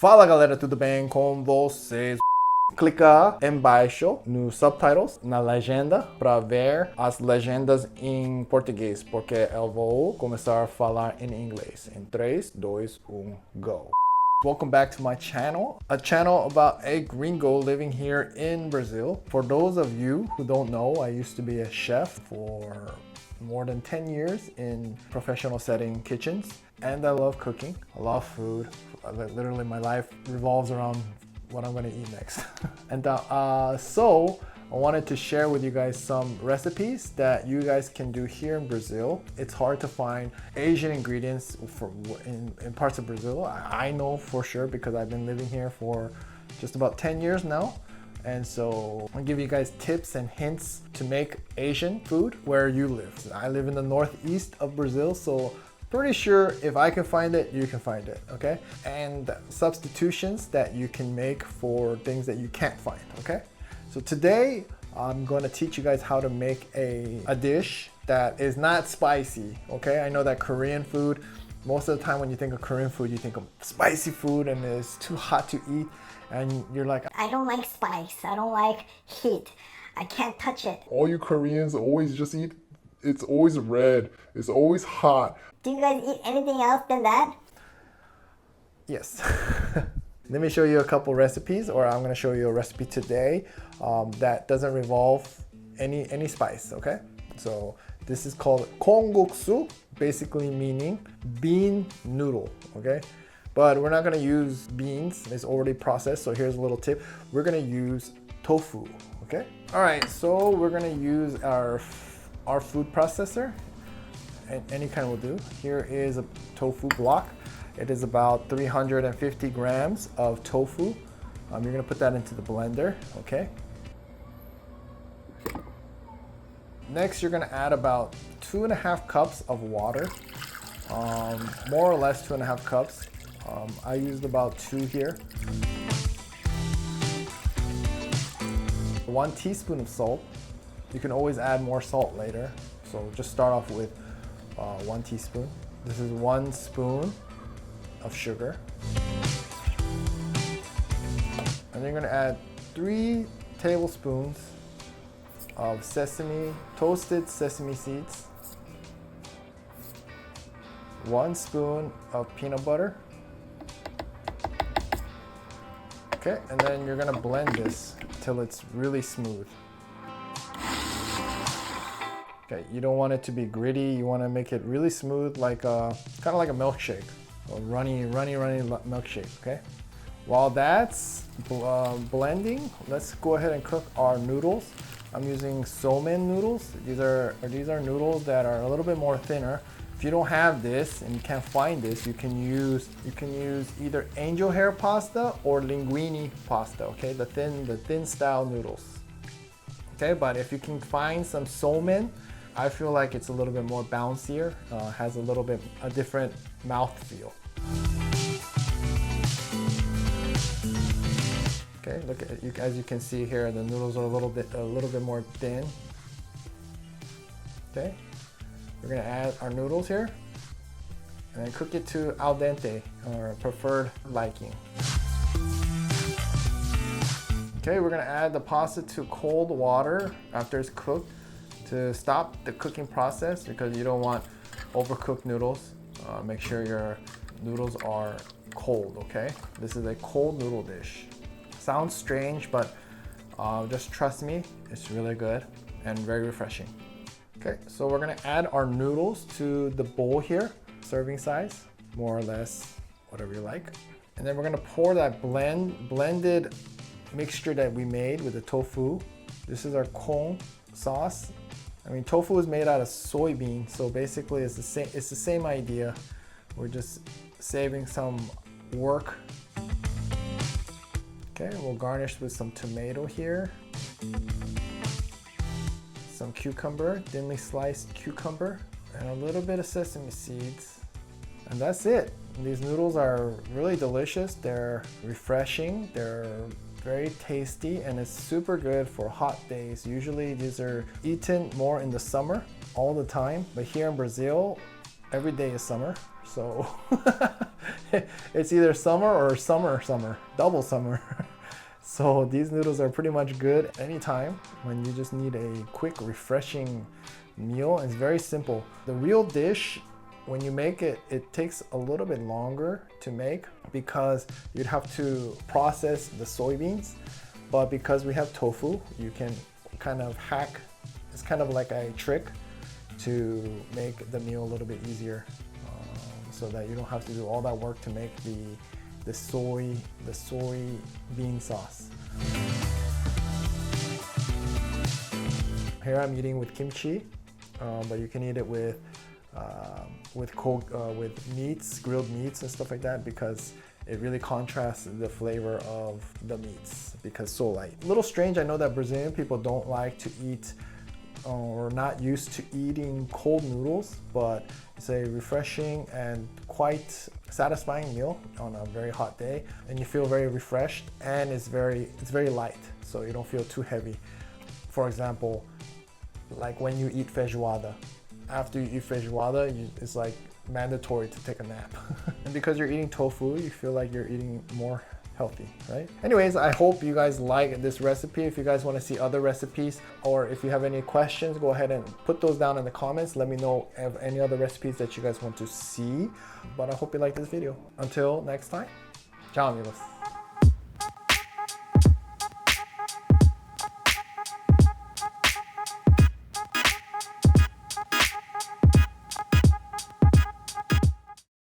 Fala galera, tudo bem com vocês? Clica embaixo no subtitles, na legenda, para ver as legendas em português, porque eu vou começar a falar em inglês. Em 3, 2, 1, go! Welcome back to my channel, a channel about a gringo living here in Brazil. For those of you who don't know, I used to be a chef for more than 10 years in professional setting kitchens, and I love cooking. I love food. Literally my life revolves around what I'm gonna eat next. And so I wanted to share with you guys some recipes that you guys can do here in Brazil. It's hard to find Asian ingredients in parts of Brazil. I know for sure because I've been living here for just about 10 years now. And so I'll give you guys tips and hints to make Asian food where you live. I live in the northeast of Brazil, so pretty sure if I can find it, you can find it, okay? And substitutions that you can make for things that you can't find, okay? So today, I'm gonna teach you guys how to make a dish that is not spicy, okay? I know that Korean food, most of the time when you think of Korean food, you think of spicy food and it's too hot to eat. And you're like, I don't like spice. I don't like heat. I can't touch it. All you Koreans always just eat, it's always red, it's always hot. Do you guys eat anything else than that? yes. Let me show you a couple recipes, or I'm gonna show you a recipe today that doesn't revolve any spice, okay? So this is called kongguksu, basically meaning bean noodle, okay? But we're not gonna use beans, it's already processed, so here's a little tip. We're gonna use tofu, okay? All right, so we're gonna use our food processor. Any kind will do. Here is a tofu block. It is about 350 grams of tofu. You're gonna put that into the blender, okay? Next, you're gonna add about 2.5 cups of water. More or less 2.5 cups. I used about 2 here. 1 teaspoon of salt. You can always add more salt later. So just start off with 1 teaspoon. This is 1 spoon of sugar. And then you're gonna add 3 tablespoons of toasted sesame seeds. 1 spoon of peanut butter. Okay, and then you're gonna blend this till it's really smooth. Okay, you don't want it to be gritty. You want to make it really smooth, like kind of like a milkshake, a runny milkshake. Okay. While that's blending, let's go ahead and cook our noodles. I'm using somen noodles. These are noodles that are a little bit more thinner. If you don't have this and you can't find this, you can use either angel hair pasta or linguine pasta. Okay, the thin style noodles. Okay, but if you can find some somen, I feel like it's a little bit more bouncier, has a different mouth feel. Okay, look at you, as you can see here, the noodles are a little bit more thin. Okay, we're gonna add our noodles here and then cook it to al dente, or preferred liking. Okay, we're gonna add the pasta to cold water after it's cooked to stop the cooking process, because you don't want overcooked noodles. Make sure your noodles are cold, okay? This is a cold noodle dish. Sounds strange, but just trust me, it's really good and very refreshing. Okay, so we're gonna add our noodles to the bowl here, serving size, more or less, whatever you like. And then we're gonna pour that blended mixture that we made with the tofu. This is our Kong sauce. I mean, tofu is made out of soybean, so basically it's the same idea. We're just saving some work. Okay, we'll garnish with some tomato here. Some cucumber, thinly sliced cucumber, and a little bit of sesame seeds. And that's it. These noodles are really delicious. They're refreshing. They're very tasty, and it's super good for hot days. Usually these are eaten more in the summer all the time, but here in Brazil, every day is summer, so it's either summer or summer, double summer. So these noodles are pretty much good anytime when you just need a quick, refreshing meal. It's very simple. The real dish, when you make it, it takes a little bit longer to make because you'd have to process the soybeans. But because we have tofu, you can kind of hack. It's kind of like a trick to make the meal a little bit easier, so that you don't have to do all that work to make the soybean sauce. Here I'm eating with kimchi, but you can eat it with meats, grilled meats and stuff like that, because it really contrasts the flavor of the meats because so light. A little strange, I know that Brazilian people don't like to eat or not used to eating cold noodles, but it's a refreshing and quite satisfying meal on a very hot day, and you feel very refreshed, and it's very light, so you don't feel too heavy. For example, like when you eat feijoada, after you eat feijoada, it's like mandatory to take a nap. And because you're eating tofu, you feel like you're eating more healthy, right? Anyways, I hope you guys like this recipe. If you guys want to see other recipes, or if you have any questions, go ahead and put those down in the comments. Let me know of any other recipes that you guys want to see. But I hope you like this video. Until next time, ciao amigos.